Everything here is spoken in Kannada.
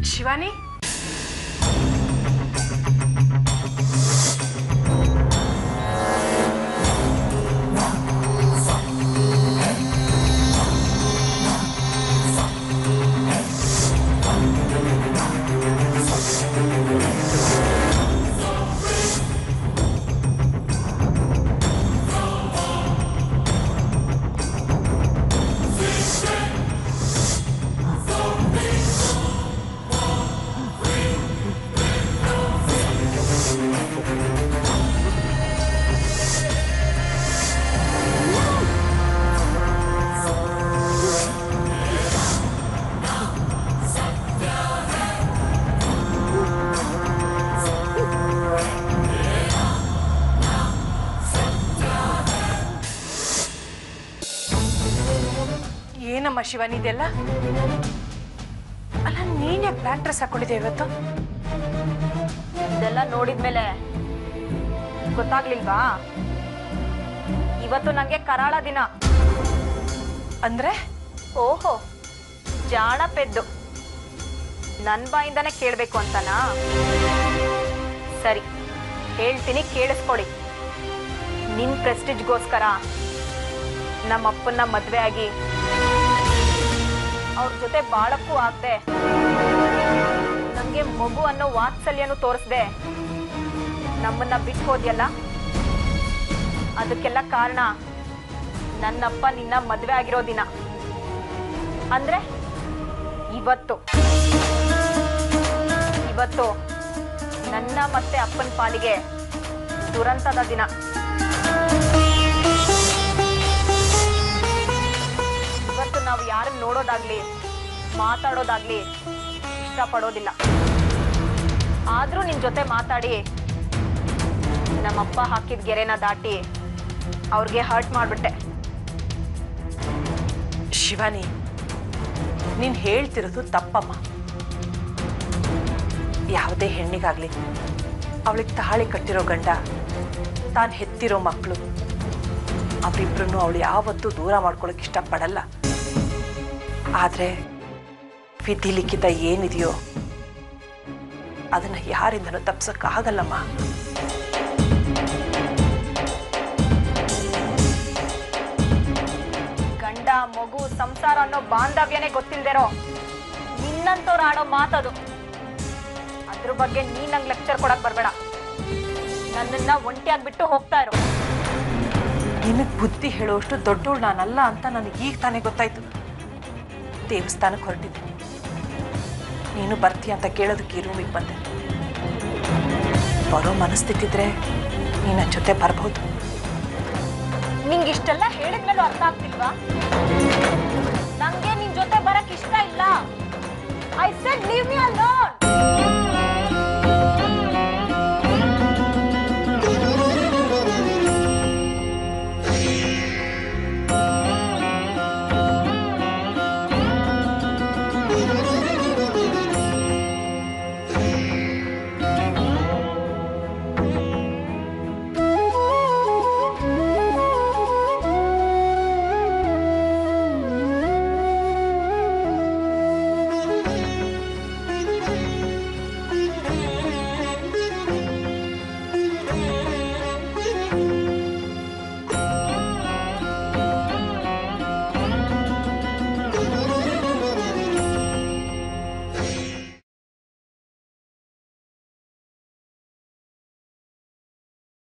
ಶಿವಾನಿ, ಏನಮ್ಮ ಶಿವಾನಿ ಇದೆಲ್ಲ? ಅಲ್ಲ, ನೀನ್ ಯಾಕೆ ಬ್ಲ್ಯಾಕ್ ಡ್ರೆಸ್ ಹಾಕೊಂಡಿದ್ದೆ ಇವತ್ತು? ಇದೆಲ್ಲ ನೋಡಿದ್ಮೇಲೆ ಗೊತ್ತಾಗ್ಲಿಲ್ವಾ? ಇವತ್ತು ನಂಗೆ ಕರಾಳ ದಿನ. ಅಂದ್ರೆ? ಓಹೋ, ಜಾಣ ಪೆದ್ದು. ನನ್ ಬಾಯಿಂದಾನೆ ಕೇಳ್ಬೇಕು ಅಂತನಾ? ಸರಿ, ಹೇಳ್ತೀನಿ, ಕೇಳಿಸ್ಕೊಡಿ. ನಿಮ್ ಪ್ರೆಸ್ಟೀಜ್ಗೋಸ್ಕರ ನಮ್ಮಪ್ಪನ್ನ ಮದ್ವೆ ಆಗಿ ಅವ್ರ ಜೊತೆ ಬಾಳಕ್ಕೂ ಆಗ್ದೆ, ನಮ್ಗೆ ಮಗು ಅನ್ನೋ ವಾತ್ಸಲ್ಯನೂ ತೋರಿಸ್ದೆ ನಮ್ಮನ್ನ ಬಿಟ್ಟು ಹೋದ್ಯಲ್ಲ, ಅದಕ್ಕೆಲ್ಲ ಕಾರಣ ನನ್ನಪ್ಪ ನಿನ್ನ ಮದ್ವೆ ಆಗಿರೋ ದಿನ. ಅಂದ್ರೆ ಇವತ್ತು ನನ್ನ ಮತ್ತೆ ಅಪ್ಪನ ಪಾಲಿಗೆ ದುರಂತದ ದಿನ. ಇವತ್ತು ನಾವು ಯಾರನ್ನ ನೋಡೋದಾಗ್ಲಿ ಮಾತಾಡೋದಾಗ್ಲಿ ಇಷ್ಟಪಡೋದಿಲ್ಲ. ಆದ್ರೂ ನಿನ್ ಜೊತೆ ಮಾತಾಡಿ ನಮ್ಮಪ್ಪ ಹಾಕಿದ ಗೆರೆನ ದಾಟಿ ಅವ್ರಿಗೆ ಹರ್ಟ್ ಮಾಡ್ಬಿಟ್ಟೆ. ಶಿವಾನಿ, ನೀನ್ ಹೇಳ್ತಿರೋದು ತಪ್ಪಮ್ಮ. ಯಾವುದೇ ಹೆಣ್ಣಿಗಾಗ್ಲಿ ಅವಳಿಗೆ ತಾಳಿ ಕಟ್ಟಿರೋ ಗಂಡ, ತಾನು ಹೆತ್ತಿರೋ ಮಕ್ಕಳು, ಅವರಿಬ್ರನ್ನು ಅವಳು ಯಾವತ್ತೂ ದೂರ ಮಾಡ್ಕೊಳಕ್ ಇಷ್ಟಪಡಲ್ಲ. ಆದ್ರೆ ವಿಧಿ ಲಿಖಿತ ಏನಿದೆಯೋ ಅದನ್ನ ಯಾರಿಂದನೂ ತಪ್ಸಕ್ಕಾಗಲ್ಲಮ್ಮ. ಗಂಡ ಮಗು ಸಂಸಾರ ಅನ್ನೋ ಬಾಂಧವ್ಯನೇ ಗೊತ್ತಿಲ್ದಿರೋ ನಿನ್ನಂತವ್ರು ಆಡೋ ಮಾತದು. ಅದ್ರ ಬಗ್ಗೆ ನೀನ್ ನಂಗೆ ಲೆಕ್ಚರ್ ಕೊಡಕ್ ಬರ್ಬೇಡ. ನನ್ನನ್ನ ಒಂಟಿಯಾಗ್ಬಿಟ್ಟು ಹೋಗ್ತಾ ಇರೋ. ನಿನಗೆ ಬುದ್ಧಿ ಹೇಳೋಷ್ಟು ದೊಡ್ಡವಳು ನಾನಲ್ಲ ಅಂತ ನನಗೆ ಈಗ ತಾನೇ ಗೊತ್ತಾಯ್ತು. ದೇವಸ್ಥಾನಕ್ಕೆ ಹೊರಟಿದ್ದೀನಿ, ನೀನು ಬರ್ತೀಯ ಅಂತ ಕೇಳೋದಕ್ಕೆ ಈ ರೂಮಿಗೆ ಬಂದೆ. ಬರೋ ಮನಸ್ಥಿತಿದ್ರೆ ನೀನು ನನ್ನ ಜೊತೆ ಬರ್ಬೋದು. ನಿಂಗೆ ಇಷ್ಟೆಲ್ಲ ಹೇಳಿದ್ಮೇಲೂ ಅರ್ಥ ಆಗ್ತಿಲ್ವಾ? ನಂಗೆ ನಿನ್ ಜೊತೆ ಬರಕ್ ಇಷ್ಟ ಇಲ್ಲ. I said leave me alone.